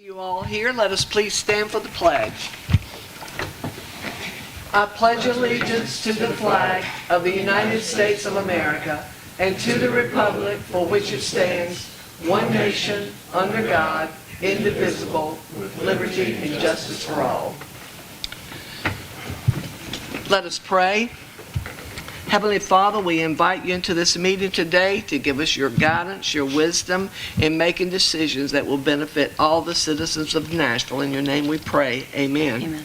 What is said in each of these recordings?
You all here, let us please stand for the pledge. I pledge allegiance to the flag of the United States of America and to the republic for which it stands, one nation, under God, indivisible, with liberty and justice for all. Let us pray. Heavenly Father, we invite you into this meeting today to give us your guidance, your wisdom in making decisions that will benefit all the citizens of Nashville. In your name we pray. Amen.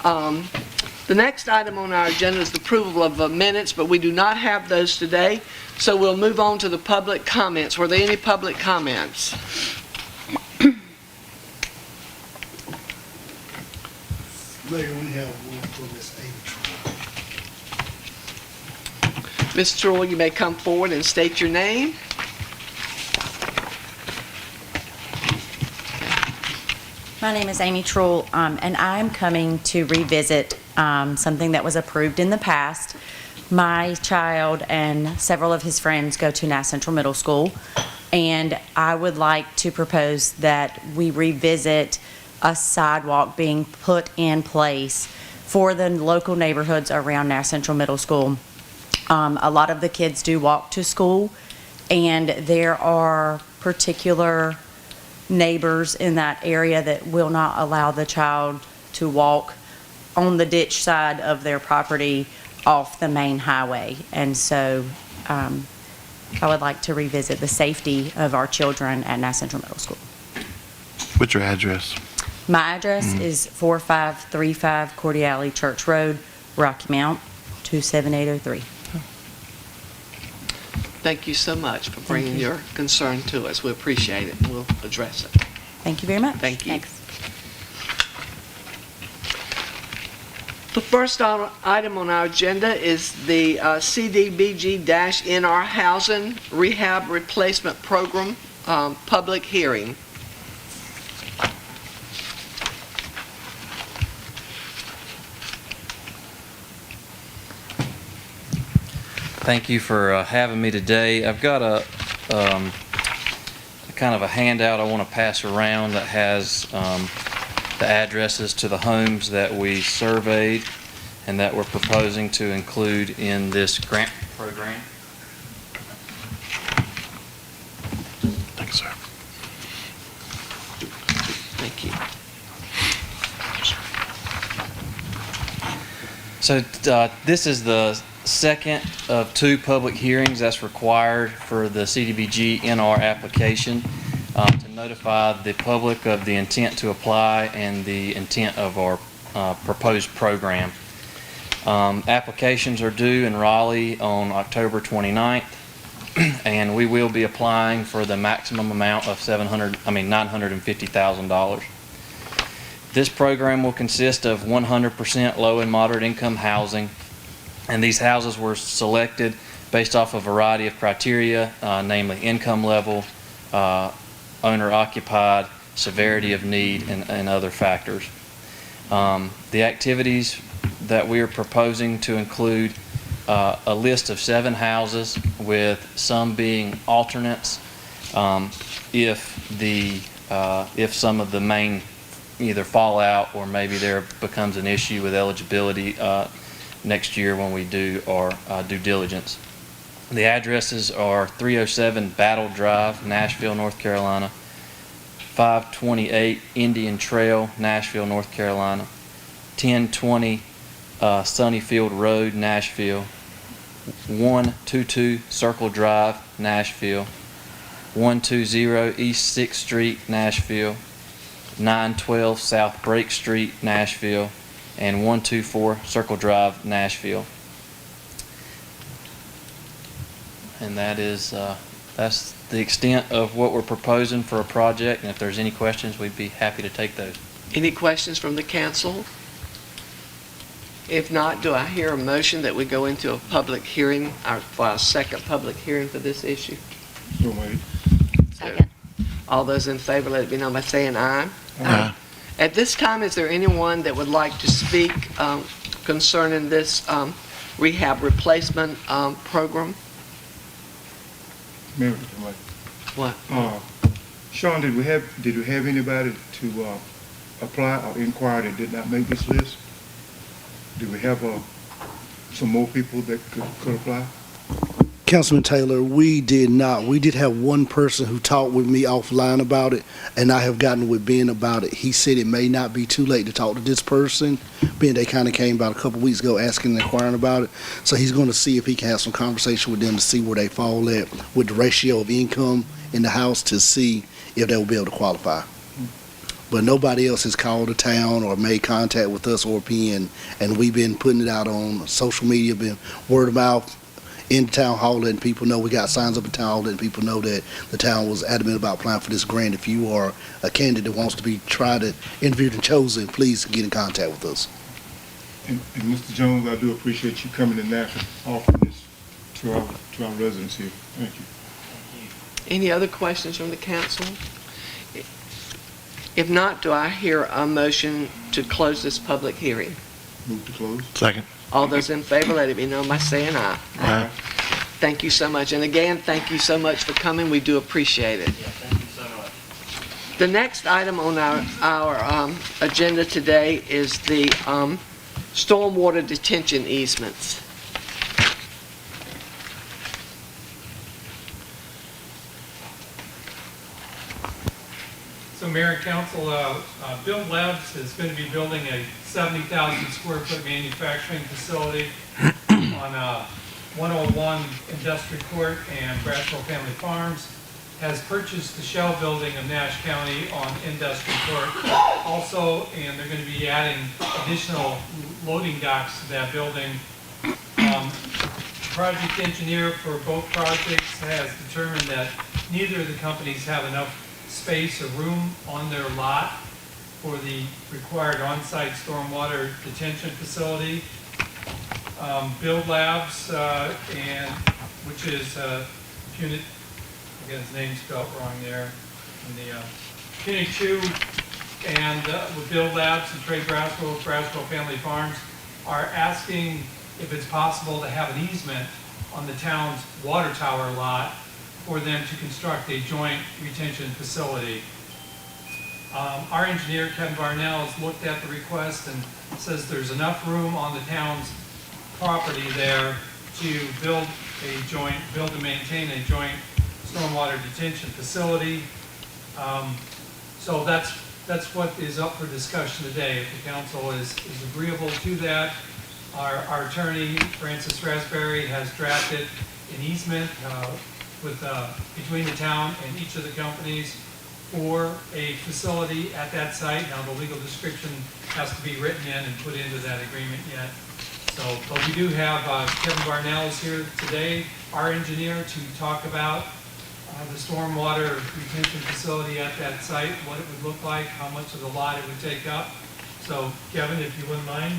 Amen. The next item on our agenda is the approval of minutes, but we do not have those today, so we'll move on to the public comments. Were there any public comments? Mayor, we have one for Miss Amy. Ms. Troy, you may come forward and state your name. My name is Amy Trull, and I'm coming to revisit something that was approved in the past. My child and several of his friends go to Nash Central Middle School, and I would like to propose that we revisit a sidewalk being put in place for the local neighborhoods around Nash Central Middle School. A lot of the kids do walk to school, and there are particular neighbors in that area that will not allow the child to walk on the ditch side of their property off the main highway. And so I would like to revisit the safety of our children at Nash Central Middle School. What's your address? My address is 4535 Cordy Alley Church Road, Rocky Mount, 27803. Thank you so much for bringing your concern to us. We appreciate it, and we'll address it. Thank you very much. Thank you. Thanks. The first item on our agenda is the CDBG-NR Housing Rehab Replacement Program public hearing. Thank you for having me today. I've got a kind of a handout I want to pass around that has the addresses to the homes that we surveyed and that we're proposing to include in this grant program. Thanks, sir. Thank you. So this is the second of two public hearings that's required for the CDBG NR application to notify the public of the intent to apply and the intent of our proposed program. Applications are due in Raleigh on October 29th, and we will be applying for the maximum amount of $950,000. This program will consist of 100% low and moderate income housing. And these houses were selected based off a variety of criteria, namely income level, owner-occupied, severity of need, and other factors. The activities that we are proposing to include a list of 7 houses, with some being alternates if some of the main either fall out or maybe there becomes an issue with eligibility next year when we do our due diligence. The addresses are 307 Battle Drive, Nashville, North Carolina, 528 Indian Trail, Nashville, North Carolina, 1020 Sunnyfield Road, Nashville, 122 Circle Drive, Nashville, 120 East 6th Street, Nashville, 912 South Brake Street, Nashville, and 124 Circle Drive, Nashville. And that's the extent of what we're proposing for a project, and if there's any questions, we'd be happy to take those. Any questions from the council? If not, do I hear a motion that we go into a public hearing, for our second public hearing for this issue? Second. All those in favor, let it be known by saying aye. Aye. At this time, is there anyone that would like to speak concerning this rehab replacement program? Mayor, What? Sean, did we have anybody to apply or inquire that did not make this list? Do we have some more people that could apply? Councilman Taylor, we did not. We did have one person who talked with me offline about it, and I have gotten with Ben about it. He said it may not be too late to talk to this person. Ben, they kind of came about a couple weeks ago asking and inquiring about it. So he's going to see if he can have some conversation with them to see where they fall at with the ratio of income in the house to see if they will be able to qualify. But nobody else has called the town or made contact with us or Ben, and we've been putting it out on social media, been word of mouth, in town hall, letting people know. We got signs up in town hall letting people know that the town was adamant about applying for this grant. If you are a candidate that wants to be tried, interviewed, and chosen, please get in contact with us. And Mr. Jones, I do appreciate you coming to Nashville, offering this to our residents here. Thank you. Any other questions from the council? If not, do I hear a motion to close this public hearing? Move to close. Second. All those in favor, let it be known by saying aye. Aye. Thank you so much. And again, thank you so much for coming. We do appreciate it. Yeah, thank you so much. The next item on our agenda today is the stormwater detention easements. So Mayor and Council, Build Labs is going to be building a 70,000 square foot manufacturing facility on 101 Industrial Court and Braswell Family Farms. Has purchased the shell building of Nash County on Industrial Court also, and they're going to be adding additional loading docks to that building. Project engineer for both projects has determined that neither of the companies have enough space or room on their lot for the required on-site stormwater detention facility. Build Labs, which is Punit, I got his name spelled wrong there, in the Punit Chew, and with Build Labs and Trey Braswell Family Farms are asking if it's possible to have an easement on the town's water tower lot for them to construct a joint retention facility. Our engineer, Kevin Barnell, has looked at the request and says there's enough room on the town's property there to build and maintain a joint stormwater detention facility. So that's what is up for discussion today. If the council is agreeable to that, our attorney, Francis Raspberry, has drafted an easement between the town and each of the companies for a facility at that site. Now, the legal description has to be written in and put into that agreement yet. So, but we do have Kevin Barnell is here today, our engineer, to talk about the stormwater retention facility at that site, what it would look like, how much of the lot it would take up. So, Kevin, if you wouldn't mind.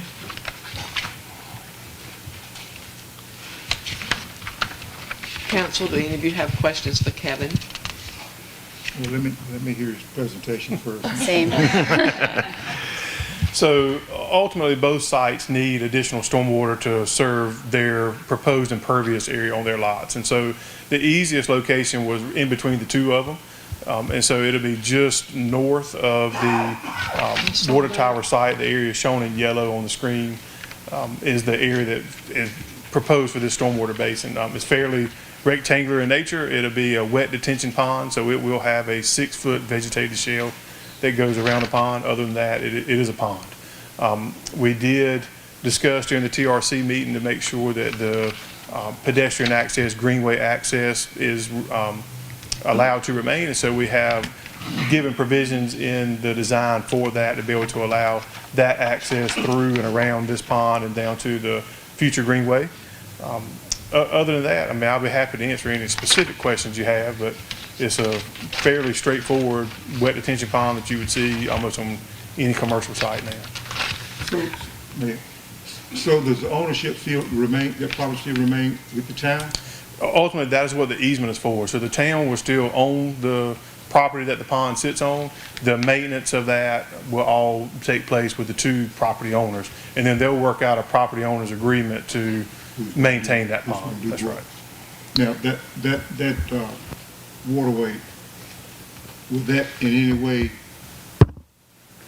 Council, do any of you have questions for Kevin? Well, let me hear his presentation first. Same. So ultimately, both sites need additional stormwater to serve their proposed impervious area on their lots. And so the easiest location was in between the two of them. And so it'll be just north of the water tower site. The area shown in yellow on the screen is the area that is proposed for this stormwater basin. It's fairly rectangular in nature. It'll be a wet detention pond, so it will have a 6-foot vegetated shell that goes around the pond. Other than that, it is a pond. We did discuss during the TRC meeting to make sure that the pedestrian access, greenway access is allowed to remain. And so we have given provisions in the design for that to be able to allow that access through and around this pond and down to the future greenway. Other than that, I mean, I'll be happy to answer any specific questions you have, but it's a fairly straightforward wet detention pond that you would see almost on any commercial site now. So does the ownership still remain, that property still remain with the town? Ultimately, that is what the easement is for. So the town will still own the property that the pond sits on. The maintenance of that will all take place with the two property owners, and then they'll work out a property owner's agreement to maintain that pond. That's right. Now, that waterway, would that in any way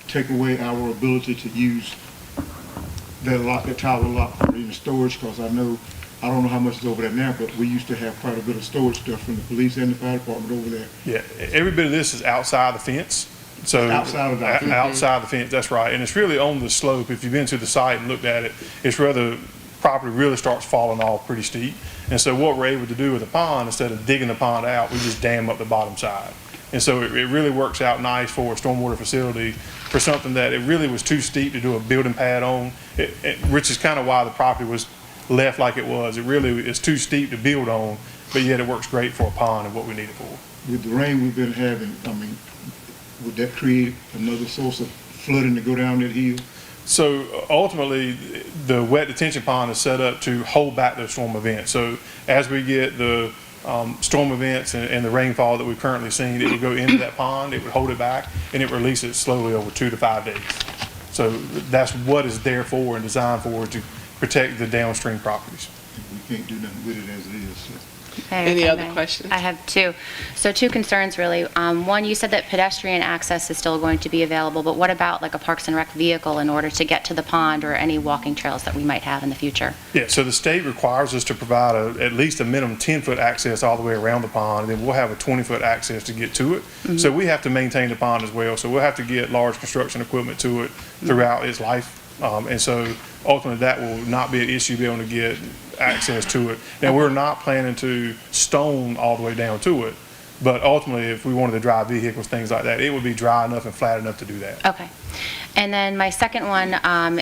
take away our ability to use that lot, that tower lot for even storage? Because I don't know how much is over there now, but we used to have quite a bit of storage stuff from the police and the fire department over there. Yeah, every bit of this is outside the fence. So Outside of that. outside the fence, that's right. And it's really on the slope. If you've been to the site and looked at it, it's where the property really starts falling off pretty steep. And so what we're able to do with the pond, instead of digging the pond out, we just dam up the bottom side. And so it really works out nice for a stormwater facility for something that it really was too steep to do a building pad on, which is kind of why the property was left like it was. It really is too steep to build on, but yet it works great for a pond and what we need it for. With the rain we've been having, I mean, would that create another source of flooding to go down that hill? So ultimately, the wet detention pond is set up to hold back those storm events. So as we get the storm events and the rainfall that we've currently seen, it would go into that pond, it would hold it back, and it releases it slowly over 2 to 5 days. So that's what it's there for and designed for, to protect the downstream properties. We can't do nothing with it as it is. So. Any other questions? I have two. So two concerns, really. One, you said that pedestrian access is still going to be available, but what about like a Parks and Rec vehicle in order to get to the pond, or any walking trails that we might have in the future? Yeah, so the state requires us to provide at least a minimum 10-foot access all the way around the pond, and then we'll have a 20-foot access to get to it. Mm-hmm. So we have to maintain the pond as well. So we'll have to get large construction equipment to it throughout its life. And so ultimately that will not be an issue, be able to get access to it. Now, we're not planning to stone all the way down to it, but ultimately if we wanted to drive vehicles, things like that, it would be dry enough and flat enough to do that. Okay. And then my second one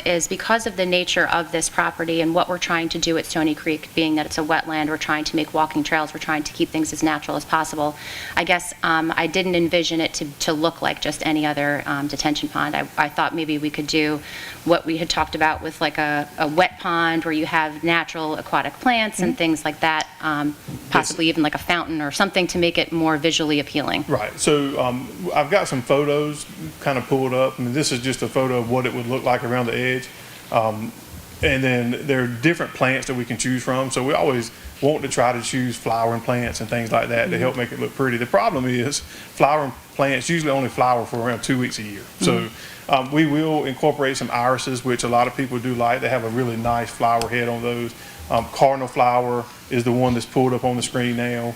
is, because of the nature of this property and what we're trying to do at Stony Creek, being that it's a wetland, we're trying to make walking trails, we're trying to keep things as natural as possible. I guess I didn't envision it to look like just any other detention pond. I thought maybe we could do what we had talked about with like a wet pond where you have natural aquatic plants and things like that, possibly even like a fountain or something to make it more visually appealing. Right. So I've got some photos kind of pulled up. I mean, this is just a photo of what it would look like around the edge. And then there are different plants that we can choose from. So we always want to try to choose flowering plants and things like that to help make it look pretty. The problem is flowering plants usually only flower for around 2 weeks a year. So we will incorporate some irises, which a lot of people do like. They have a really nice flower head on those. Cardinal flower is the one that's pulled up on the screen now.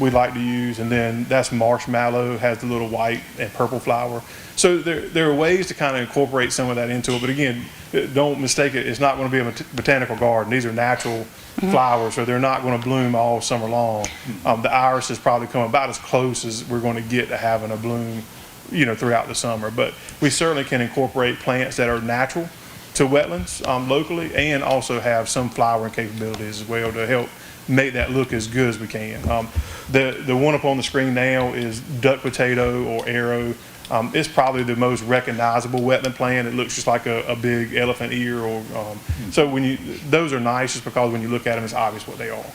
We like to use, and then that's marshmallow, has the little white and purple flower. So there are ways to kind of incorporate some of that into it, but again, don't mistake it, it's not going to be a botanical garden. These are natural flowers, so they're not going to bloom all summer long. The iris has probably come about as close as we're going to get to having a bloom, throughout the summer, but we certainly can incorporate plants that are natural to wetlands locally, and also have some flowering capabilities as well to help make that look as good as we can. The one up on the screen now is duck potato or arrow. It's probably the most recognizable wetland plant. It looks just like a big elephant ear. So those are nice just because when you look at them, it's obvious what they are.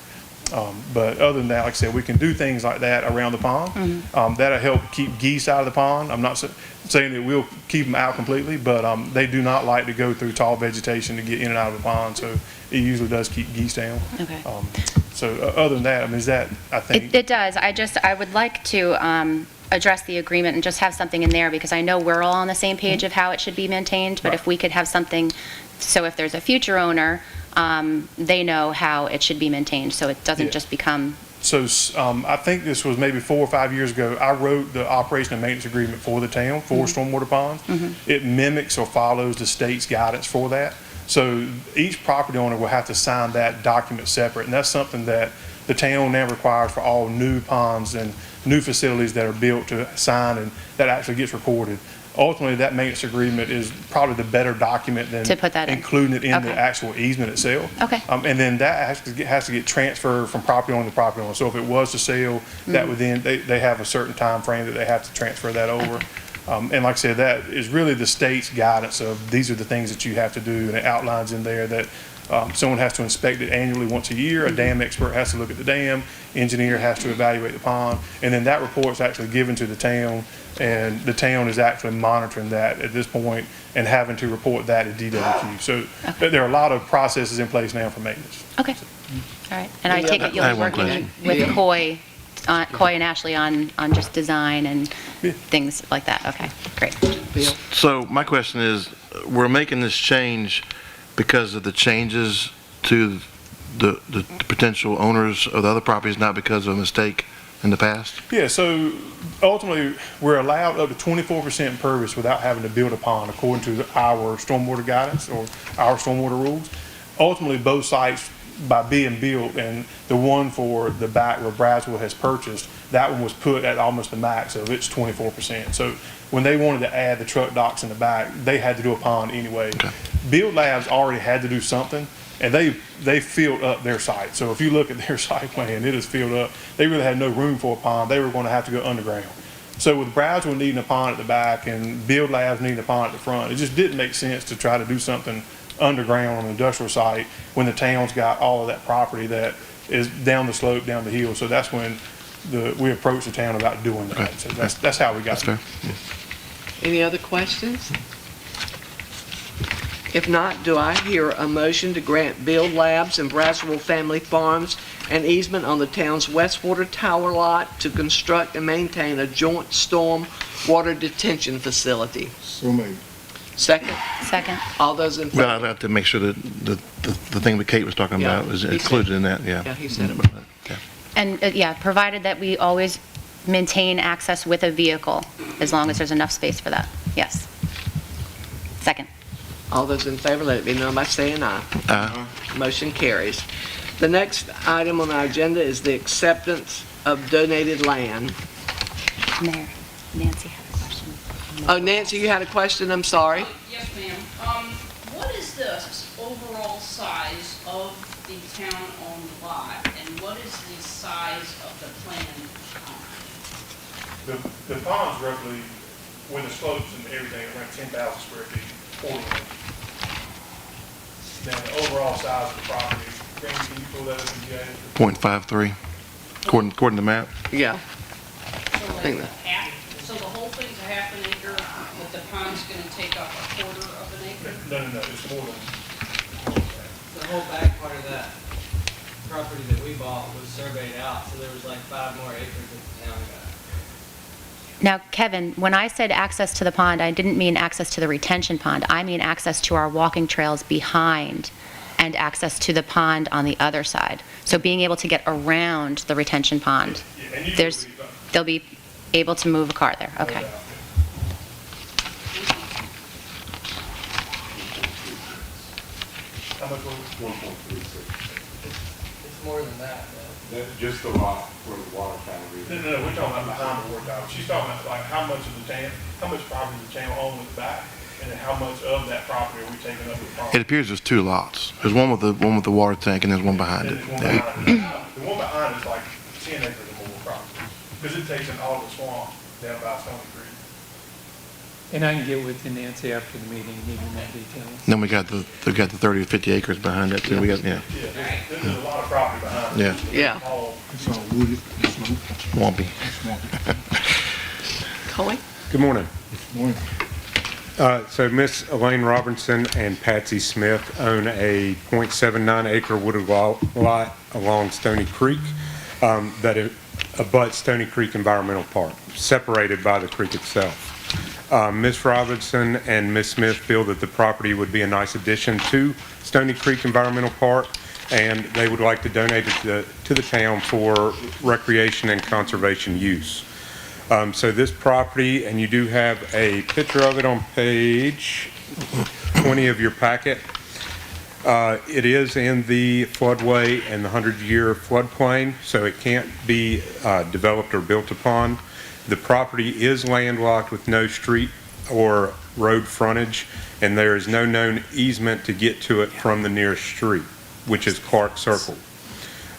But other than that, like I said, we can do things like that around the pond. That'll help keep geese out of the pond. I'm not saying that we'll keep them out completely, but they do not like to go through tall vegetation to get in and out of the pond. So it usually does keep geese down. Okay. So other than that, I mean, is that, I think. It does. I would like to address the agreement and just have something in there, because I know we're all on the same page of how it should be maintained, but if we could have something, so if there's a future owner, they know how it should be maintained, so it doesn't just become. So I think this was maybe 4 or 5 years ago, I wrote the operation and maintenance agreement for the town for stormwater ponds. It mimics or follows the state's guidance for that. So each property owner will have to sign that document separate, and that's something that the town now requires for all new ponds and new facilities that are built to sign, and that actually gets recorded. Ultimately, that maintenance agreement is probably the better document than To put that in. including it in Okay. the actual easement itself. Okay. And then that has to get transferred from property owner to property owner. So if it was to sell, that would then, they have a certain time frame that they have to transfer that over. And like I said, that is really the state's guidance of these are the things that you have to do, and it outlines in there that someone has to inspect it annually once a year, a dam expert has to look at the dam, engineer has to evaluate the pond, and then that report's actually given to the town, and the town is actually monitoring that at this point and having to report that at DWQ. So there are a lot of processes in place now for maintenance. Okay. All right. And I take it you'll I be have one working question. with COI Coy and Ashley on just design and things like that. Okay, great. Bill? So my question is, we're making this change because of the changes to the potential owners of the other properties, not because of a mistake in the past? Yeah, so ultimately, we're allowed up to 24% impervious without having to build a pond according to our stormwater guidance or our stormwater rules. Ultimately, both sites, by being built, and the one for the back where Braswell has purchased, that one was put at almost the max of its 24%. So when they wanted to add the truck docks in the back, they had to do a pond anyway. Okay. Build Labs already had to do something, and they filled up their site. So if you look at their site plan, it is filled up. They really had no room for a pond. They were going to have to go underground. So with Braswell needing a pond at the back and Build Labs needing a pond at the front, it just didn't make sense to try to do something underground on an industrial site when the town's got all of that property that is down the slope, down the hill. So that's when we approached the town about doing that. Okay. So that's how we got That's there. fair. Any other questions? If not, do I hear a motion to grant Build Labs and Braswell Family Farms an easement on the town's Westwater Tower lot to construct and maintain a joint storm water detention facility? So made. Second? Second. All those in Well, I'd favor? have to make sure that the thing that Kate was talking Yeah, about was he said- included in that, yeah. Yeah, he said it. Yeah. And, yeah, provided that we always maintain access with a vehicle, as long as there's enough space for that. Yes. Second. All those in favor, let it be known by saying aye. Motion carries. The next item on our agenda is the acceptance of donated land. Mayor, Nancy had a question. Oh, Nancy, you had a question? I'm sorry. Yes, ma'am. What is the overall size of the town-owned lot, and what is the size of the planned pond? The pond's roughly, with the slopes and everything, around 10,000 square feet, 40 acres. Now, the overall size of the property, Randy, can you pull that up in GIS? 0.53, according to the map. Yeah. So like think that- so the whole thing's a half an acre, but the pond's gonna take up a quarter of an acre? No, it's more than. The whole back part of that property that we bought was surveyed out, so there was like 5 more acres that the town got. Now, Kevin, when I said access to the pond, I didn't mean access to the retention pond. I mean access to our walking trails behind and access to the pond on the other side. So being able to get around the retention pond. Yeah, and you There's, they'll be able to move a car there. Okay. How much was it? 1.36. It's more than that, though. That's just the lot where the water tower is. No, we're talking about behind the water tower. She's talking about like how much of the town, how much property the town owns with the back, and then how much of that property are we taking up with the It property? appears there's two lots. There's one with the water tank and there's one behind And it. there's one behind it. The one behind it's like 10 acres or more property, because it takes in all the swamp down by Stony Creek. And I can get with you, Nancy, after the meeting, give you more details. Then we got the 30 or 50 acres behind that too. We got, yeah, Yeah, there's a lot of property behind it. yeah, Yeah. All It's all wooded, slope, swampy. Coy? Good morning. morning. So Miss Elaine Robinson and Patsy Smith own a .79 acre wooded lot along Stony Creek that abuts Stony Creek Environmental Park, separated by the creek itself. Miss Robinson and Miss Smith feel that the property would be a nice addition to Stony Creek Environmental Park, and they would like to donate it to the town for recreation and conservation use. So this property, and you do have a picture of it on page 20 of your packet. It is in the floodway and the 100-year floodplain, so it can't be developed or built upon. The property is landlocked with no street or road frontage, and there is no known easement to get to it from the nearest street, which is Clark Circle.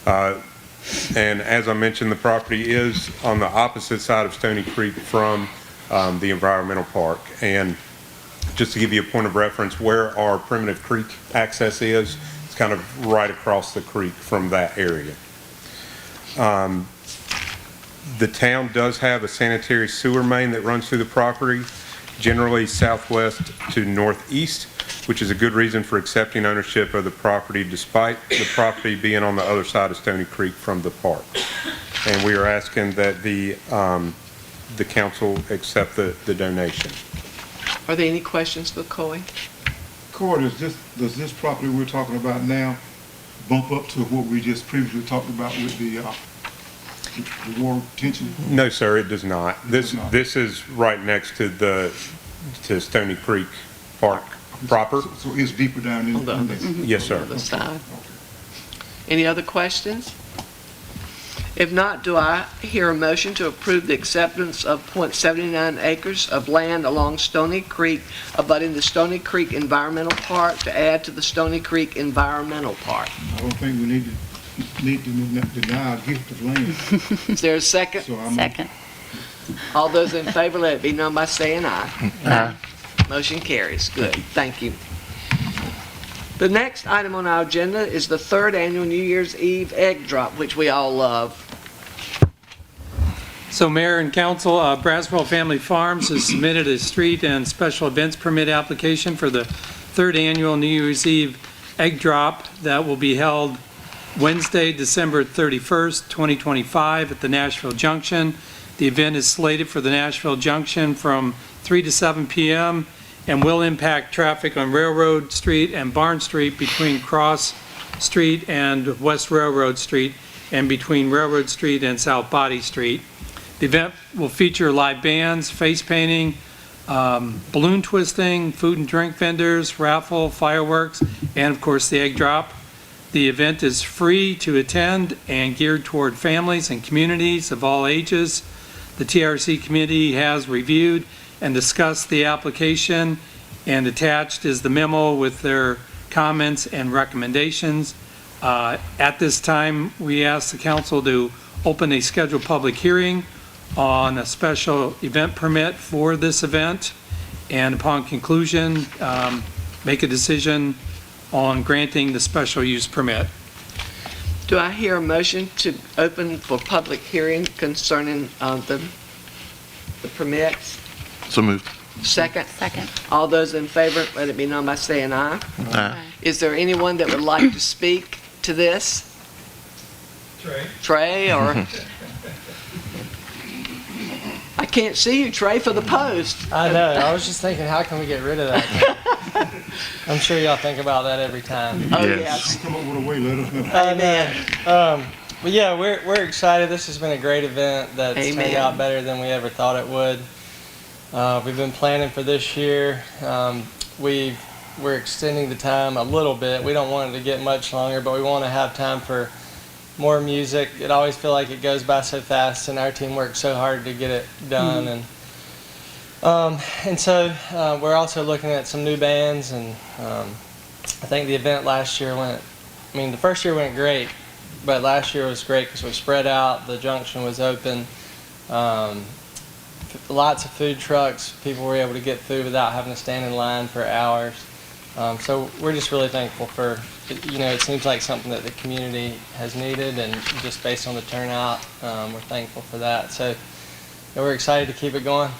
And as I mentioned, the property is on the opposite side of Stony Creek from the environmental park. And just to give you a point of reference, where our Primitive Creek access is, it's kind of right across the creek from that area. The town does have a sanitary sewer main that runs through the property, generally southwest to northeast, which is a good reason for accepting ownership of the property despite the property being on the other side of Stony Creek from the park. and we are asking that the council accept the donation. Are there any questions for Coy? Court, does this property we're talking about now bump up to what we just previously talked about with the water retention? No, sir, it does not. This is right next to Stony Creek Park proper. So it's deeper down in there? Yes, sir. On the side. Any other questions? If not, do I hear a motion to approve the acceptance of .79 acres of land along Stony Creek abutting the Stony Creek Environmental Park to add to the Stony Creek Environmental Park? I don't think we need to deny a gift of land. Is there a second? So I'm Second. All those in favor, let it be known by saying aye. Aye. Motion carries. Good. Thank you. The next item on our agenda is the third annual New Year's Eve egg drop, which we all love. So Mayor and Council, Braswell Family Farms has submitted a street and special events permit application for the third annual New Year's Eve egg drop that will be held Wednesday, December 31st, 2025 at the Nashville Junction. The event is slated for the Nashville Junction from 3 to 7 p.m. and will impact traffic on Railroad Street and Barn Street between Cross Street and West Railroad Street and between Railroad Street and South Body Street. The event will feature live bands, face painting, balloon twisting, food and drink vendors, raffle, fireworks, and of course the egg drop. The event is free to attend and geared toward families and communities of all ages. The TRC committee has reviewed and discussed the application, and attached is the memo with their comments and recommendations. At this time, we ask the council to open a scheduled public hearing on a special event permit for this event, and upon conclusion, make a decision on granting the special use permit. Do I hear a motion to open for public hearing concerning the permits? So moved. Second? Second. All those in favor, let it be known by saying aye. Aye. Is there anyone that would like to speak to this? Trey, or? I can't see you, Trey, for the post. I know. I was just thinking, how can we get rid of that? I'm sure y'all think about that every time. Oh, Yes. yes. come up with a way, let us know. Amen. But yeah, we're excited. This has been a great event that's Amen. turned out better than we ever thought it would. We've been planning for this year. We're extending the time a little bit. We don't want it to get much longer, but we want to have time for more music. It always feels like it goes by so fast, and our team works so hard to get it done. And so we're also looking at some new bands, and I think the event last year the first year went great, but last year was great because we spread out, the junction was open, lots of food trucks, people were able to get food without having to stand in line for hours. So we're just really thankful for, it seems like something that the community has needed, and just based on the turnout, we're thankful for that. So we're excited to keep it going.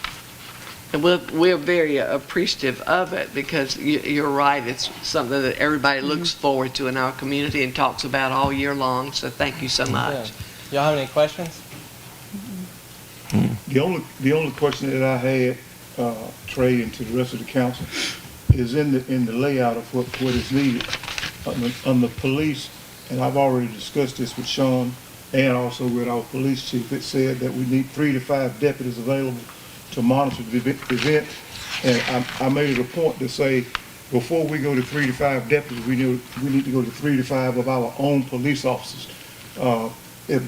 And we're very appreciative of it, because you're right, it's something that everybody looks forward to in our community and talks about all year long, so thank you so much. Yeah. Y'all have any questions? The only question that I had, Trey, and to the rest of the council, is in the layout of what is needed on the police, and I've already discussed this with Sean and also with our police chief. It said that we need 3 to 5 deputies available to monitor the event, and I made it a point to say, before we go to 3 to 5 deputies, we need to go to 3 to 5 of our own police officers. If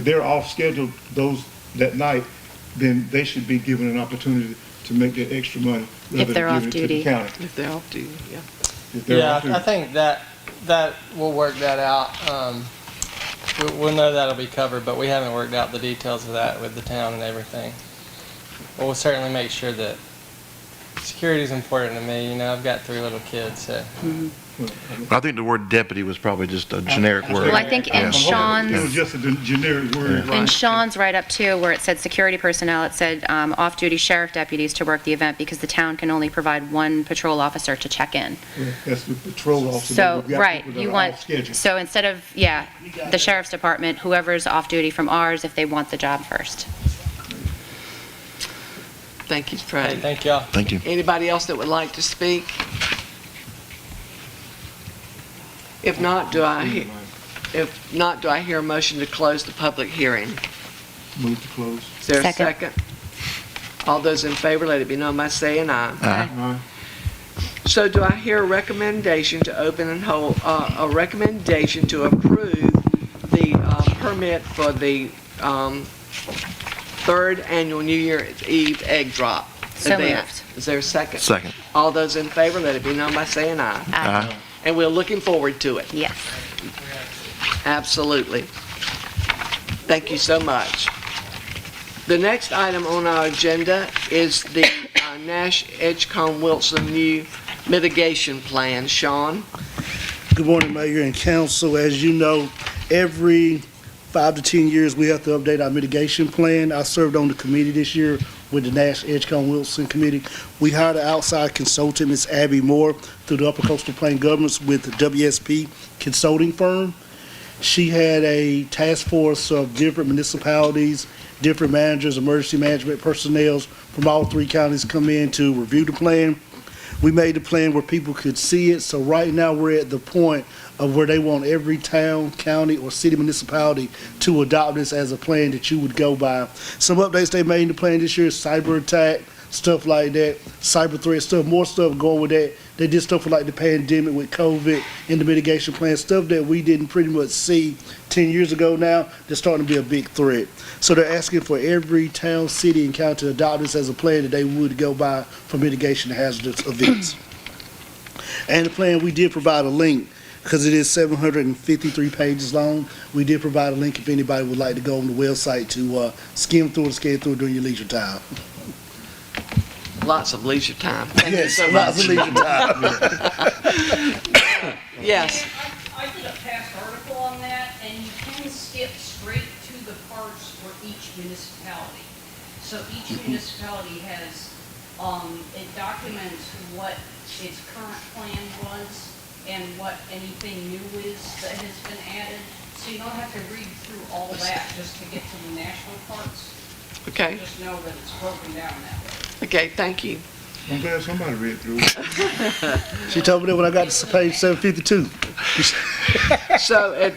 they're off schedule that night, then they should be given an opportunity to make that extra money rather they're than off giving it to the duty. county. If they're off duty, yeah. If they're Yeah, off duty. I think that we'll work that out. We'll know that'll be covered, but we haven't worked out the details of that with the town and everything. But we'll certainly make sure that security is important to me. You know, I've got 3 little kids, so. I think the word deputy was probably just a generic word. Well, I think in It Sean's, was just a generic word. in Sean's write-up too, where it said security personnel, it said off-duty sheriff deputies to work the event because the town can only provide 1 patrol officer to check in. That's the patrol officer. So, We've got right, people that you are want, off schedule. so instead of, yeah, the sheriff's department, whoever's off-duty from ours, if they want the job first. Thank you, Hey, Trey. thank y'all. Thank you. Anybody else that would like to speak? If not, do I hear a motion to close the public hearing? Move to close. Is there a Second. second? All those in favor, let it be known by saying aye. Aye. So do I hear a recommendation to open and hold, a recommendation to approve the permit for the 3rd annual New Year's Eve egg drop So event? moved. Is there a second? Second. All those in favor, let it be known by saying aye. Aye. And we're looking forward to it. Yes. Absolutely. Thank you so much. The next item on our agenda is the Nash Edgecombe Wilson new mitigation plan. Sean? Good morning, Mayor and Council. As you know, every 5 to 10 years, we have to update our mitigation plan. I served on the committee this year with the Nash Edgecombe Wilson Committee. We hired an outside consultant, Ms. Abby Moore, through the Upper Coastal Plain Governments with the WSP Consulting Firm. She had a task force of different municipalities, different managers, emergency management personnel from all 3 counties come in to review the plan. We made the plan where people could see it, so right now we're at the point of where they want every town, county, or city municipality to adopt this as a plan that you would go by. Some updates they made in the plan this year is cyber attack, stuff like that, cyber threat stuff, more stuff going with that. They did stuff with like the pandemic with COVID in the mitigation plan, stuff that we didn't pretty much see 10 years ago now, that's starting to be a big threat. So they're asking for every town, city, and county to adopt this as a plan that they would go by for mitigation of hazardous events. And the plan, we did provide a link, because it is 753 pages long. We did provide a link if anybody would like to go on the website to skim through it, scan through it during your leisure time. Lots of leisure time. Thank you Yes, so lots much. of leisure time. Yes. I did a past article on that, and you can skip straight to the parts for each municipality. So each municipality has, it documents what its current plan was and what anything new is that has been added. So you don't have to read through all that just to get to the national parts. Okay. Just know that it's broken down that way. Okay, thank you. I'm glad somebody read through it. She told me that when I got to page 752. So at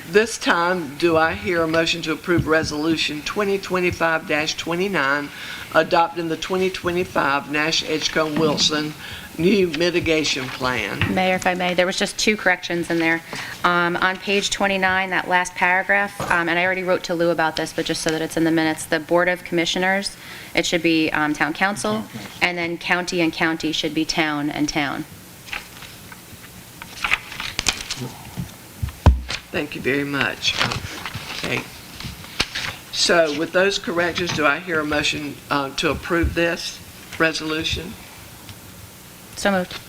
this time, do I hear a motion to approve Resolution 2025-29, adopting the 2025 Nash Edgecombe Wilson new mitigation plan? Mayor, if I may, there was just 2 corrections in there. On page 29, that last paragraph, and I already wrote to Lou about this, but just so that it's in the minutes, the Board of Commissioners, it should be Town Council, and then county and county should be town and town. Thank you very much. Okay. So with those corrections, do I hear a motion to approve this resolution? So moved.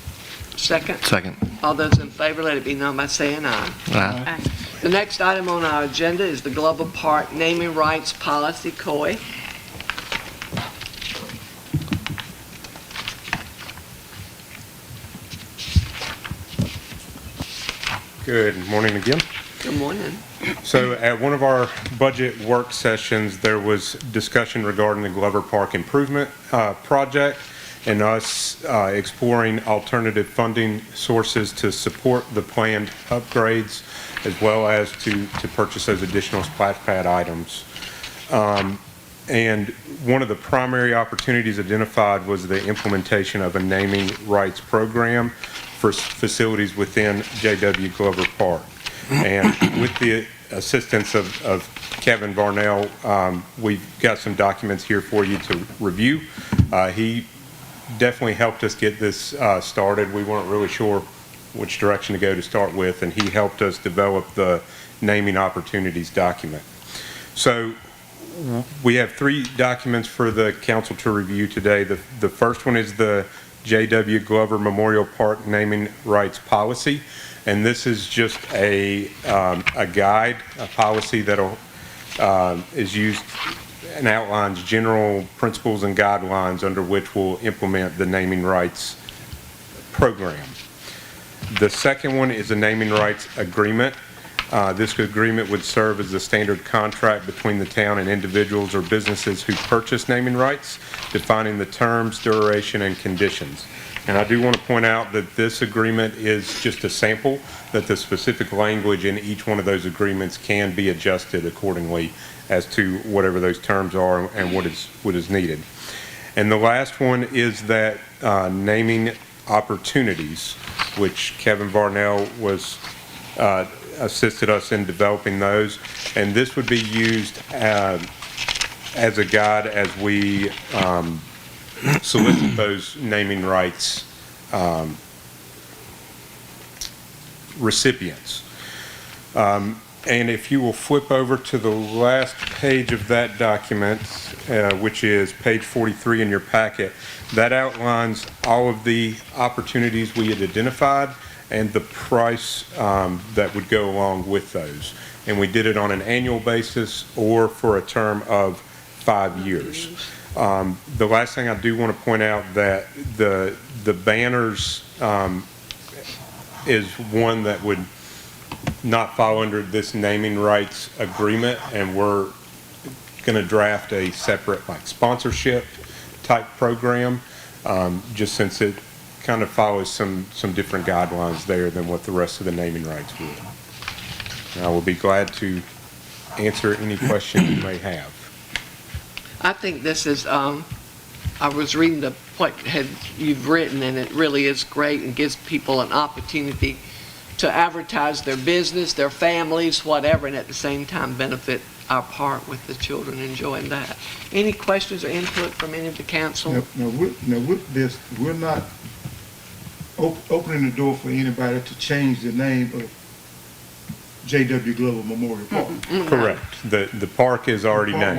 Second? Second. All those in favor, let it be known by saying aye. Aye. Aye. The next item on our agenda is the Glover Park Naming Rights Policy, COI. Good morning again. Good morning. So at one of our budget work sessions, there was discussion regarding the Glover Park Improvement Project and us exploring alternative funding sources to support the planned upgrades, as well as to purchase those additional splash pad items. And one of the primary opportunities identified was the implementation of a naming rights program for facilities within J.W. Glover Park. And with the assistance of Kevin Varnell, we've got some documents here for you to review. He definitely helped us get this started. We weren't really sure which direction to go to start with, and he helped us develop the naming opportunities document. So We have 3 documents for the council to review today. The first one is the J.W. Glover Memorial Park naming rights policy, and this is just a guide, a policy that'll is used and outlines general principles and guidelines under which we'll implement the naming rights program. The second one is a naming rights agreement. This agreement would serve as the standard contract between the town and individuals or businesses who purchase naming rights, defining the terms, duration, and conditions. And I do want to point out that this agreement is just a sample, that the specific language in each one of those agreements can be adjusted accordingly as to whatever those terms are and what is needed. And the last one is that naming opportunities, which Kevin Varnell was assisted us in developing those, and this would be used as a guide as we solicit those naming rights recipients. And if you will flip over to the last page of that document, which is page 43 in your packet, that outlines all of the opportunities we had identified and the price that would go along with those. And we did it on an annual basis or for a term of 5 years. The last thing I do want to point out that the banners is one that would not fall under this naming rights agreement, and we're going to draft a separate sponsorship type program, just since it kind of follows some different guidelines there than what the rest of the naming rights would. And I will be glad to answer any questions you may have. I think this is, I was reading what you've written, and it really is great and gives people an opportunity to advertise their business, their families, whatever, and at the same time benefit our park with the children enjoying that. Any questions or input from any of the council? Now with this, we're not opening the door for anybody to change the name of J.W. Glover Memorial Park. Correct. The park is already named.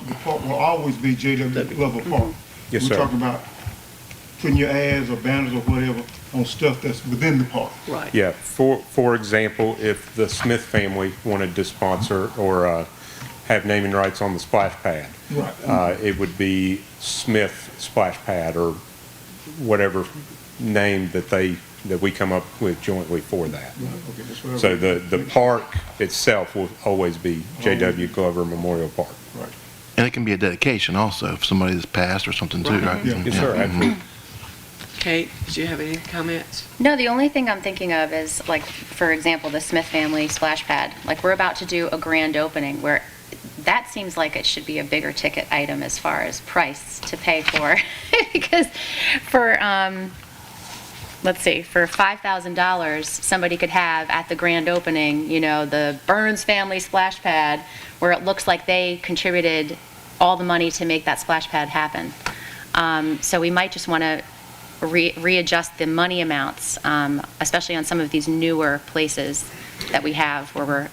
The park will always be J.W. Glover Park. Yes, We're sir. talking about putting your ads or banners or whatever on stuff that's within the park. Right. Yeah, for example, if the Smith family wanted to sponsor or have naming rights on the splash pad, Right. it would be Smith Splash Pad or whatever name that we come up with jointly for that. Right, okay, that's what I So was- the park itself will always be J.W. Glover Memorial Park. Right. And it can be a dedication also, if somebody that's passed or something too, right? Yeah. Yes, sir, absolutely. Kate, do you have any comments? No, the only thing I'm thinking of is, like, for example, the Smith family splash pad. Like, we're about to do a grand opening where that seems like it should be a bigger ticket item as far as price to pay for. Because for, let's see, for $5,000, somebody could have at the grand opening, the Burns family splash pad, where it looks like they contributed all the money to make that splash pad happen. So we might just want to readjust the money amounts, especially on some of these newer places that we have where we're.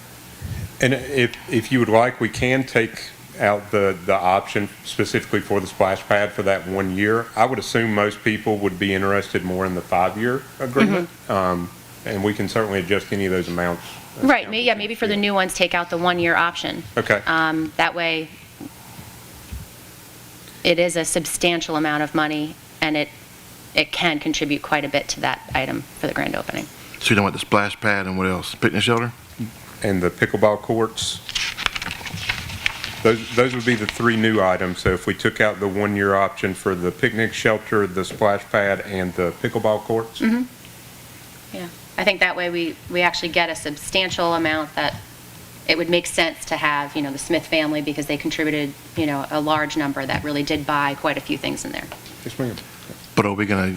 And if you would like, we can take out the option specifically for the splash pad for that 1 year. I would assume most people would be interested more in the 5-year agreement. And we can certainly adjust any of those amounts. Right, maybe for the new ones, take out the 1-year option. Okay. That way, it is a substantial amount of money, and it can contribute quite a bit to that item for the grand opening. So you know what, the splash pad and what else? Picnic shelter? And the pickleball courts. Those would be the 3 new items. So if we took out the 1-year option for the picnic shelter, the splash pad, and the pickleball courts. Yeah, I think that way we actually get a substantial amount that it would make sense to have, the Smith family, because they contributed, a large number that really did buy quite a few things in there. Yes, ma'am. But are we gonna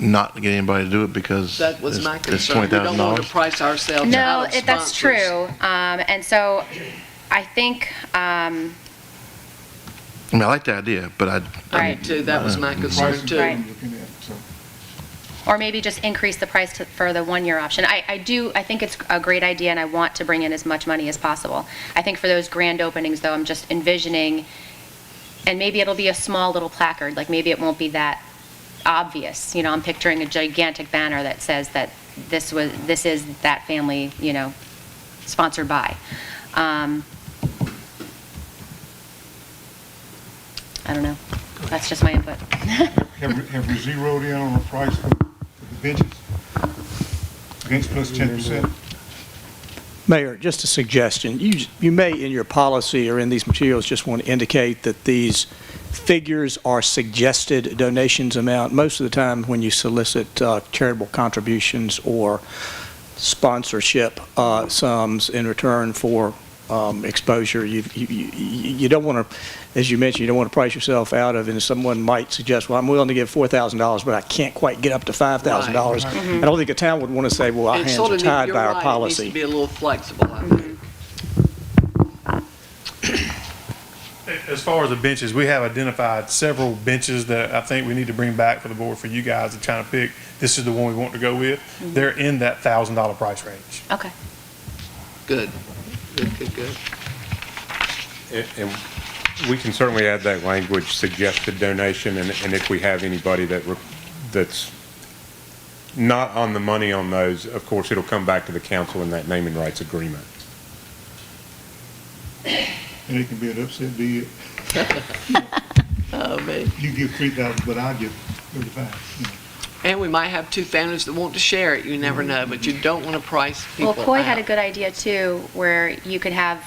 not get anybody to do it because That was my it's concern. We don't want to $20,000? price ourselves No, out of that's sponsors. true. And so I think, I mean, I like the idea, but I Right. do too. That was my concern Prices too. that Right. I'm looking at, so. Or maybe just increase the price for the one-year option. I think it's a great idea, and I want to bring in as much money as possible. I think for those grand openings, though, I'm just envisioning, and maybe it'll be a small little placard, like maybe it won't be that obvious. You know, I'm picturing a gigantic banner that says that this is that family, you know, sponsored by. I don't know. That's just my input. Have we zeroed in on the price for the benches? Bench plus 10%? Mayor, just a suggestion. You may, in your policy or in these materials, just want to indicate that these figures are suggested donations amount. Most of the time when you solicit charitable contributions or sponsorship sums in return for exposure, you don't want to, as you mentioned, you don't want to price yourself out of, and someone might suggest, well, I'm willing to give $4,000, but I can't quite get up to $5,000. Right. I don't think a town would want to say, well, our hands are tied by our policy. It needs to be a little flexible, I think. As far as the benches, we have identified several benches that I think we need to bring back for the board for you guys to try to pick. This is the one we want to go with. They're in that $1,000 price range. Okay. Good. And we can certainly add that language, suggested donation, and if we have anybody that's not on the money on those, of course, it'll come back to the council in that naming rights agreement. And it can be an upset bid. Oh, man. You give 3,000, but I'll give 35. You know. And we might have two families that want to share it. You never know, but you don't want to price people Well, Coy out. had a good idea too, where you could have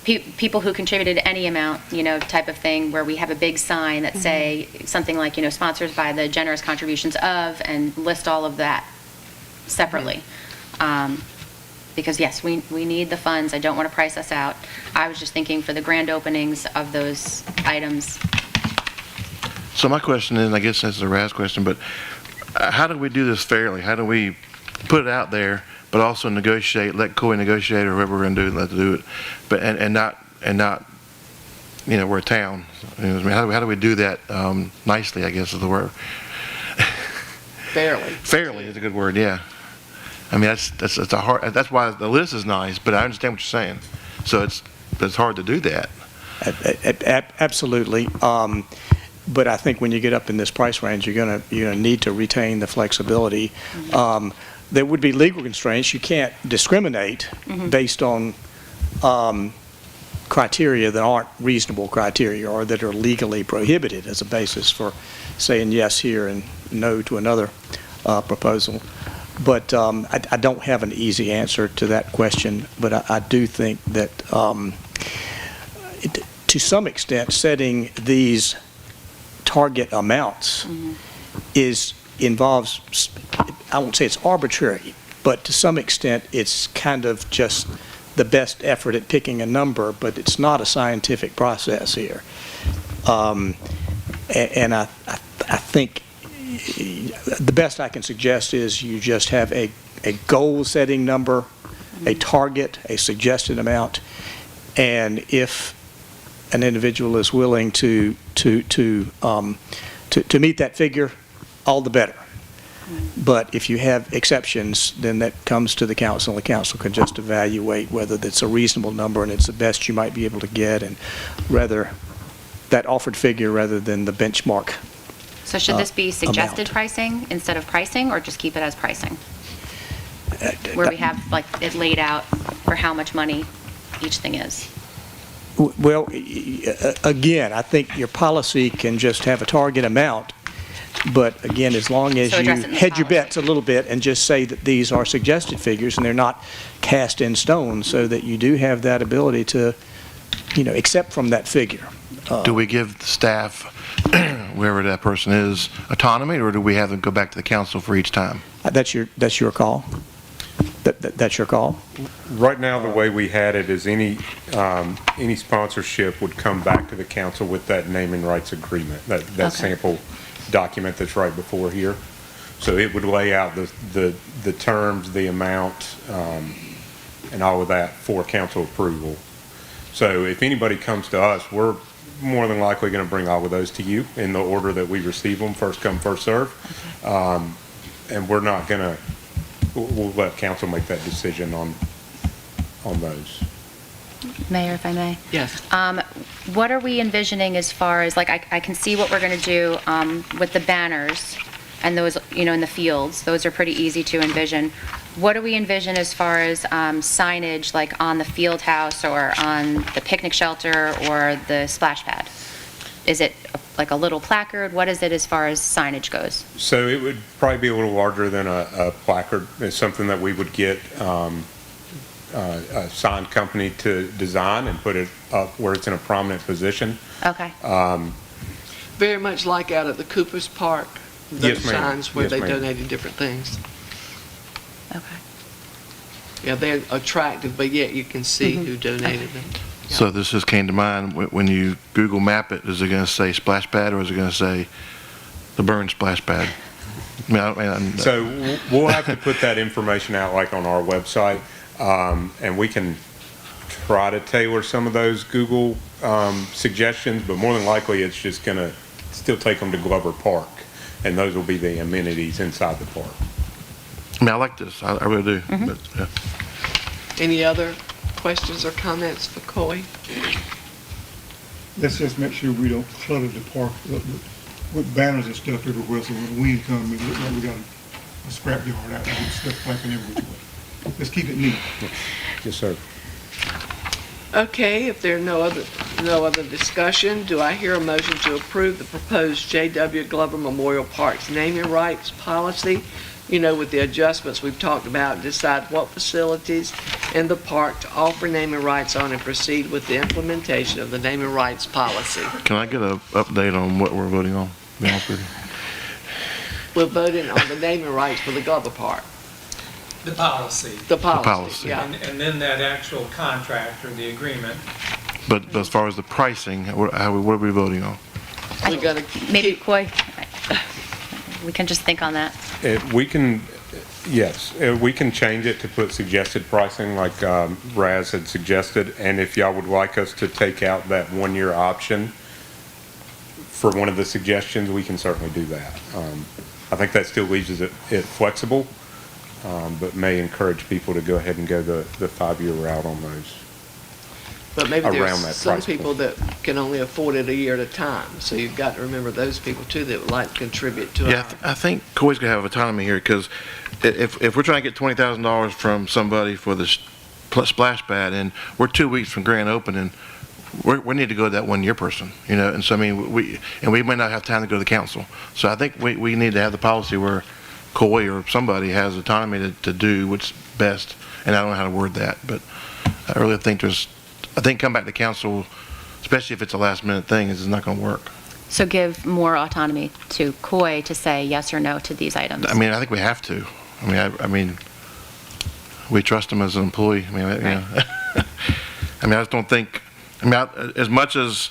people who contributed any amount, you know, type of thing, where we have a big sign that say something like, you know, sponsors by the generous contributions of, and list all of that separately. Because yes, we need the funds. I don't want to price us out. I was just thinking for the grand openings of those items. So my question is, and I guess that's a Raz question, but how do we do this fairly? How do we put it out there, but also negotiate, let Coy negotiate, or whoever we're going to do, let them do it, but and not, you know, we're a town. You know, I mean, how do we do that nicely, I guess is the word. Fairly. Fairly is a good word, yeah. I mean, that's a hard, that's why the list is nice, but I understand what you're saying. So it's hard to do that. Absolutely. But I think when you get up in this price range, you're gonna need to retain the flexibility. There would be legal constraints. You can't discriminate based on criteria that aren't reasonable criteria or that are legally prohibited as a basis for saying yes here and no to another proposal. But I don't have an easy answer to that question, but I do think that to some extent setting these target amounts involves, I won't say it's arbitrary, but to some extent it's kind of just the best effort at picking a number, but it's not a scientific process here. And I think the best I can suggest is you just have a goal-setting number, a target, a suggested amount, and if an individual is willing to meet that figure, all the better. But if you have exceptions, then that comes to the council, and the council can just evaluate whether that's a reasonable number and it's the best you might be able to get, and rather that offered figure rather than the benchmark. So should this be suggested amount. Pricing instead of pricing, or just keep it as pricing? Where we have like it laid out for how much money each thing is. Well, again, I think your policy can just have a target amount, but again, as long as So you address it in the hedge your policy. bets a little bit and just say that these are suggested figures and they're not cast in stone, so that you do have that ability to, accept from that figure. Do we give the staff, wherever that person is, autonomy, or do we have them go back to the council for each time? That's your call. That's your call. Right now, the way we had it is any sponsorship would come back to the council with that naming rights agreement, that Okay. sample document that's right before here. So it would lay out the terms, the amount, and all of that for council approval. So if anybody comes to us, more than likely going to bring all of those to you in the order that we receive them, first come, first serve. And we're not going to, we'll let council make that decision on those. Mayor, if I may. Yes. What are we envisioning as far as, like, I can see what we're going to do with the banners and those, in the fields. Those are pretty easy to envision. What do we envision as far as signage, like on the field house or on the picnic shelter or the splash pad? Is it like a little placard? What is it as far as signage goes? So it would probably be a little larger than a placard. It's something that we would get a sign company to design and put it up where it's in a prominent position. Okay. Very much like out at the Cooper's Park, those Yes, ma'am. signs where Yes, they ma'am. donated different things. Okay. Yeah, they're attractive, but yet you can see who donated them. So this just came to mind, when you Google map it, is it going to say splash pad or is it going to say the burn splash pad? So we'll have to put that information out like on our website, and we can try to tailor some of those Google suggestions, but more than likely it's just going to still take them to Glover Park, and those will be the amenities inside the park. I like this, I really do. But, yeah. Any other questions or comments for Coy? Let's just make sure we don't clutter the park with banners and stuff everywhere, so when the wind comes, it looks like we got a scrap yard out there with stuff flapping everywhere. Let's keep it neat. Yes, sir. Okay, if there are no other discussion, do I hear a motion to approve the proposed J.W. Glover Memorial Park's naming rights policy, with the adjustments we've talked about, decide what facilities in the park to offer naming rights on and proceed with the implementation of the naming rights policy? Can I get an update on what we're voting on, to be honest with you? We're voting on the naming rights for the Glover Park. The policy. The policy, policy. yeah. And then that actual contract or the agreement. But as far as the pricing, what are we voting on? We're gonna Maybe keep, Coy, we can just think on that. We can change it to put suggested pricing like Raz had suggested, and if y'all would like us to take out that 1-year option for one of the suggestions, we can certainly do that. I think that still leaves it flexible, but may encourage people to go ahead and go the 5-year route on those. but maybe around there's that some price people that can only afford it a year at a time, so you've got to remember those people too that would like to contribute to Yeah, I think Coy's gonna have autonomy here, because if we're trying to get $20,000 from somebody for the splash pad, and we're 2 weeks from grand opening, we need to go to that 1-year person, and so, I mean, we may not have time to go to the council. So I think we need to have the policy where Coy or somebody has autonomy to do what's best, and I don't know how to word that, but I really think come back to council, especially if it's a last minute thing, is not gonna work. So give more autonomy to Coy to say yes or no to these items. I mean, I think we have to. I mean, we trust him as an employee. I mean, I mean, I just don't think, as much as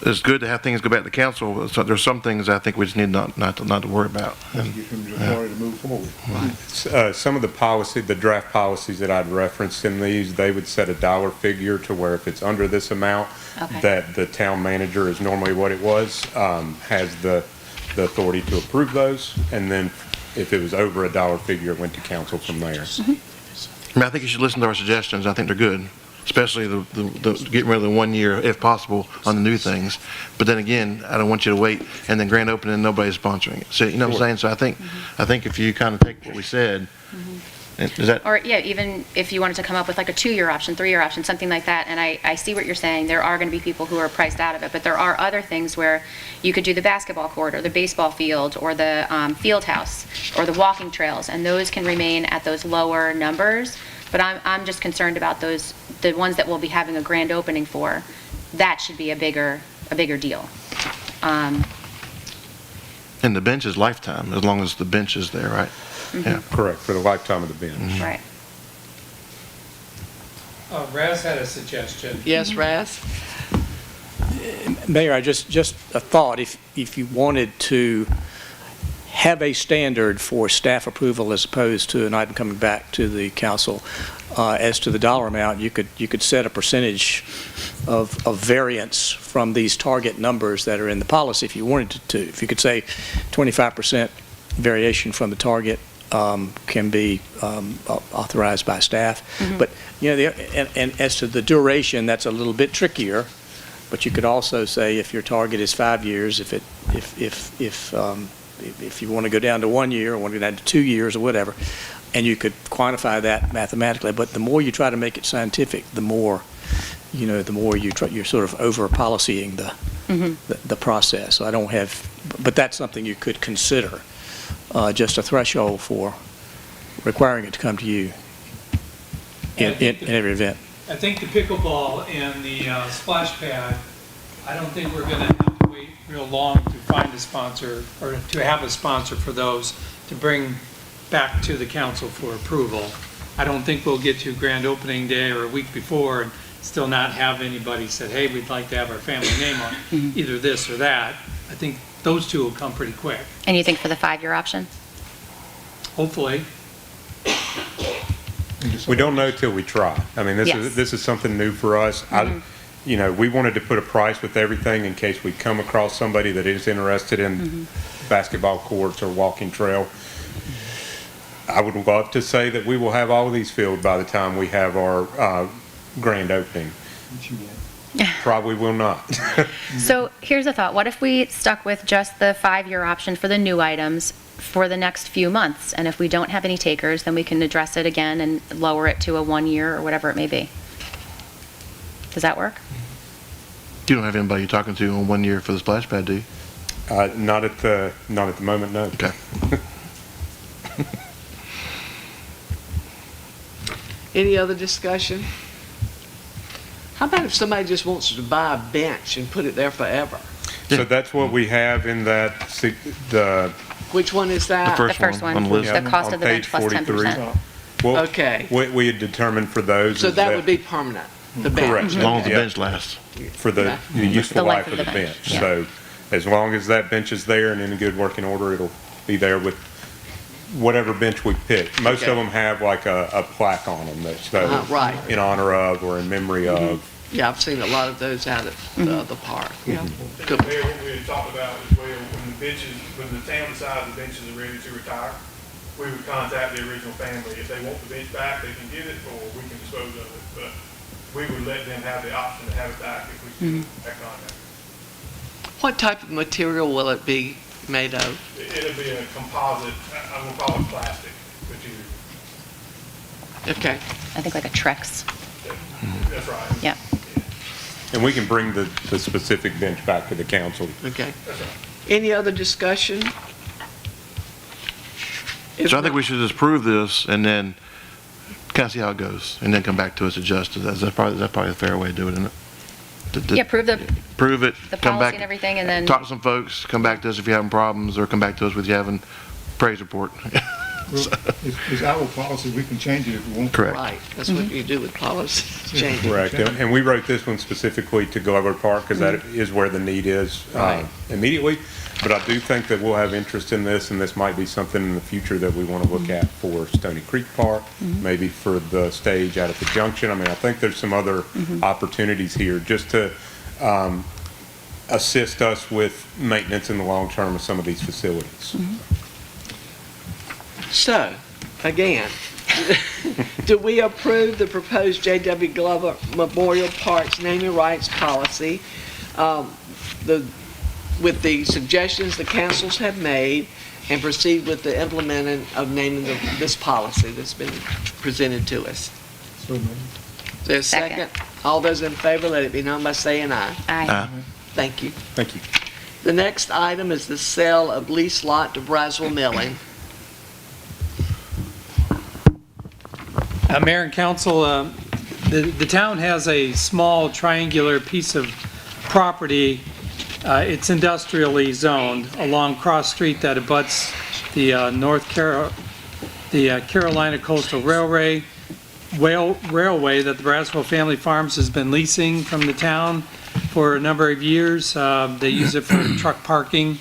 it's good to have things go back to council, so there's some things I think we just need not to worry about. Let's get him the authority to move forward. Some of the draft policies that I'd referenced in these, they would set a dollar figure to where if it's under this amount, Okay. that the town manager is normally what it was, has the authority to approve those, and then if it was over a dollar figure, it went to council from there. I mean, I think you should listen to our suggestions. I think they're good, especially the getting rid of the 1 year if possible on the new things. But then again, I don't want you to wait and then grand opening and nobody's sponsoring it. So, you know what I'm saying? So I think if you kind of take what we said, is that? Or, yeah, even if you wanted to come up with like a 2-year option, 3-year option, something like that, and I see what you're saying, there are going to be people who are priced out of it, but there are other things where you could do the basketball court, or the baseball field, or the field house, or the walking trails, and those can remain at those lower numbers, but I'm just concerned about those, the ones that we'll be having a grand opening for. That should be a bigger deal. And the bench is lifetime, as long as the bench is there, right? Yeah. Correct, for the lifetime of the bench. Right. Raz had a suggestion. Yes, Raz? Mayor, just a thought, if you wanted to have a standard for staff approval as opposed to an item coming back to the council. As to the dollar amount, you could set a percentage of variance from these target numbers that are in the policy if you wanted to. If you could say 25% variation from the target can be authorized by staff. But, and as to the duration, that's a little bit trickier. But you could also say if your target is 5 years, if you want to go down to 1 year or want to go down to 2 years or whatever, and you could quantify that mathematically. But the more you try to make it scientific, the more you're sort of over policying the process. So I don't have, but that's something you could consider, just a threshold for requiring it to come to you in every event. I think the pickleball and the splash pad, I don't think we're going to have to wait real long to find a sponsor, or to have a sponsor for those to bring back to the council for approval. I don't think we'll get to grand opening day or a week before and still not have anybody said, hey, we'd like to have our family name on either this or that. I think those two will come pretty quick, And you think for the 5-year option? hopefully. We don't know till we try. I mean, Yes. this is something new for us. We wanted to put a price with everything in case we come across somebody that is interested in basketball courts or walking trail. I would love to say that we will have all of these filled by the time we have our grand opening. Probably will not. So here's a thought. What if we stuck with just the 5-year option for the new items for the next few months? And if we don't have any takers, then we can address it again and lower it to a 1 year or whatever it may be. Does that work? You don't have anybody you're talking to on 1 year for the splash pad, do you? Not at the moment, no. Okay. Any other discussion? How about if somebody just wants to buy a bench and put it there forever? So that's what we have in that, the Which one is that? The first one, on the list. the cost on of the bench page plus 43. 10%. Well, Okay. what we had determined for those So is that would be permanent, the bench? Correct. As long as the Yeah. bench lasts. for the Yeah. useful The length life of the bench. yeah. So as long as that bench is there and in good working order, it'll be there with whatever bench we pick. Most Okay. of them have like a plaque on them that's Right. in honor of or in memory of. Yeah, I've seen a lot of those out at the park. Yeah. Good. Mayor, what we had talked about as well, when the town decides the benches are ready to retire, we would contact the original family. If they want the bench back, they can get it, or we can dispose of it. But we would let them have the option to have it back if we can have contact. What type of material will it be made of? It'll be a composite, I'm gonna call it plastic material. Okay. I think like a Trex. That's right. Yeah. And we can bring the specific bench back to the council. Okay. That's right. Any other discussion? If So I think not- we should just prove this and then kind of see how it goes, and then come back to us adjusted. That's probably a fair way to do it, isn't it? Yeah, prove the Prove it, come policy back, and everything, and then, talk to some folks, come back to us if you're having problems, or come back to us with you having praise report. Well, it's our policy, we can change it if we want. Correct. Right, that's what you do with policy, change it. Correct. And we wrote this one specifically to Glover Park because that is where the need is Right. immediately. But I do think that we'll have interest in this, and this might be something in the future that we want to look at for Stony Creek Park, maybe for the stage out at the junction. I mean, I think there's some other opportunities here just to assist us with maintenance in the long term of some of these facilities. So, again, do we approve the proposed J.W. Glover Memorial Parks naming rights policy with the suggestions the councils have made, and proceed with the implementing of naming this policy that's been presented to us? So, man, Is there a second? All those in favor, let it be known by saying aye. aye. Thank you. Thank you. The next item is the sale of lease lot to Braswell Milling. Mayor and council, the town has a small triangular piece of property. It's industrially zoned along Cross Street that abuts the Carolina Coastal Railway that the Braswell Family Farms has been leasing from the town for a number of years. They use it for truck parking.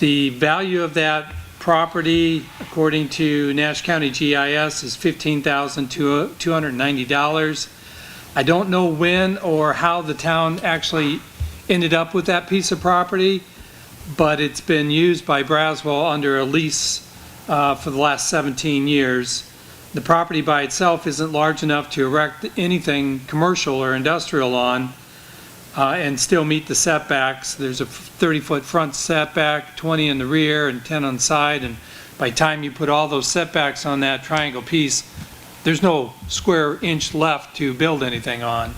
The value of that property, according to Nash County GIS, is $15,290. I don't know when or how the town actually ended up with that piece of property, but it's been used by Braswell under a lease for the last 17 years. The property by itself isn't large enough to erect anything commercial or industrial on and still meet the setbacks. There's a 30-foot front setback, 20 in the rear, and 10 on the side. And by the time you put all those setbacks on that triangle piece, there's no square inch left to build anything on.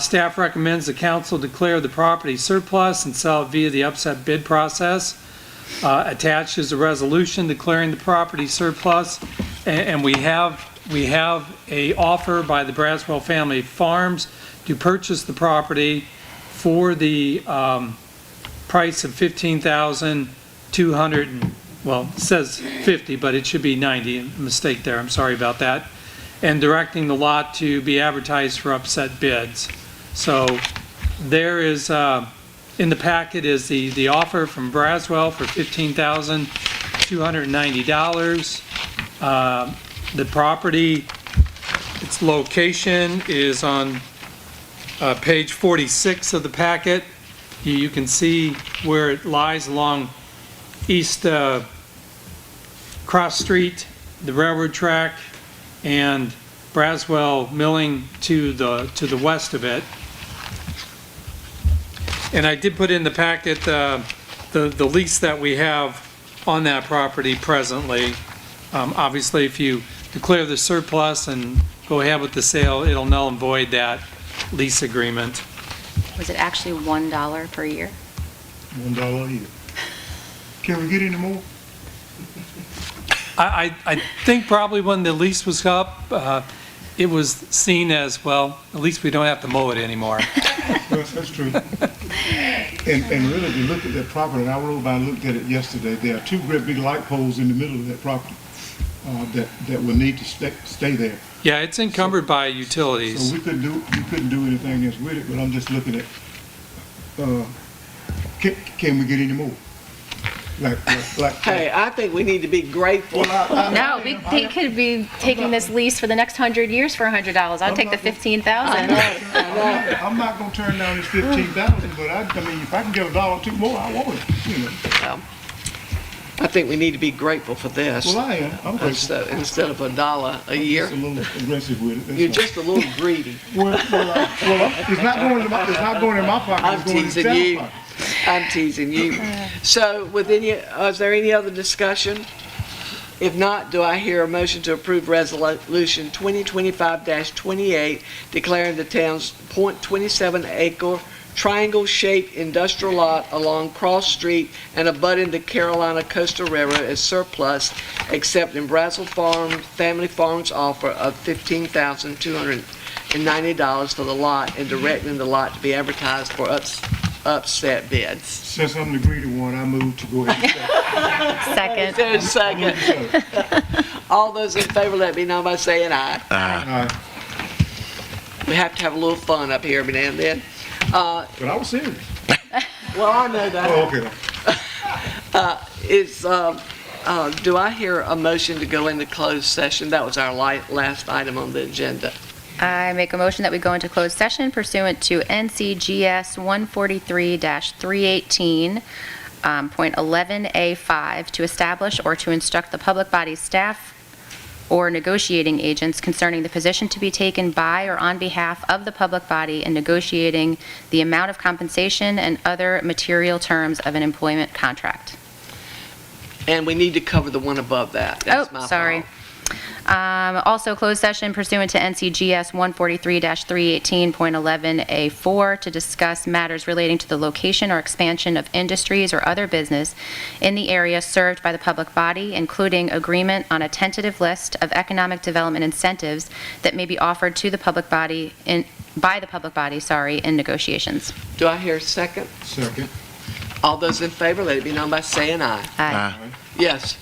Staff recommends the council declare the property surplus and sell it via the upset bid process. Attached is a resolution declaring the property surplus, and we have a offer by the Braswell Family Farms to purchase the property for the price of $15,200. Well, it says 50, but it should be 90. A mistake there. I'm sorry about that. And directing the lot to be advertised for upset bids. So there is, in the packet is the offer from Braswell for $15,290. The property, its location is on page 46 of the packet. You can see where it lies along East Cross Street, the railroad track, and Braswell Milling to the west of it. And I did put in the packet the lease that we have on that property presently. Obviously, if you declare the surplus and go ahead with the sale, it'll null and void that lease agreement. Was it actually $1 per year? $1 a year. Can we get any more? I think probably when the lease was up, it was seen as, well, at least we don't have to mow it anymore. Yes, that's true. And really, if you look at that property, and I rode by and looked at it yesterday, there are two great big light poles in the middle of that property that will need to stay there. Yeah, it's encumbered by utilities. So you couldn't do anything else with it, but I'm just looking at, can we get any more? Hey, I think we need to be grateful. No, they could be taking this lease for the next 100 years for $100. I'll take the $15,000. I'm not gonna turn down this $15,000, but I mean, if I can get $1 or $2 more, I want it, you know. I think we need to be grateful for this. Well, I am. I'm grateful. Instead of $1 a year. Just a little aggressive with it. You're just a little greedy. Well, it's not going in my pocket. I'm it's going teasing in the you. pocket. I'm teasing you. So, is there any other discussion? If not, do I hear a motion to approve Resolution 2025-28, declaring the town's .27-acre triangle-shaped industrial lot along Cross Street and abutting the Carolina Coastal Railroad as surplus, accepting Braswell Family Farms' offer of $15,290 for the lot and directing the lot to be advertised for upset bids. Since I'm the greedy one, I move to go ahead and Second. There's a second. All those in favor, let me know by saying aye. Aye. We have to have a little fun up here every now and then. But I was serious. Well, I know that. Oh, okay. Do I hear a motion to go into closed session? That was our last item on the agenda. I make a motion that we go into closed session pursuant to NCGS 143-318.11A5 to establish or to instruct the public body staff or negotiating agents concerning the position to be taken by or on behalf of the public body in negotiating the amount of compensation and other material terms of an employment contract. And we need to cover the one above that. That's my Sorry. fault. Also, closed session pursuant to NCGS 143-318.11A4 to discuss matters relating to the location or expansion of industries or other business in the area served by the public body, including agreement on a tentative list of economic development incentives that may be offered to the public body by the public body, in negotiations. Do I hear a second? Second. All those in favor, let it be known by saying aye. Aye. Yes.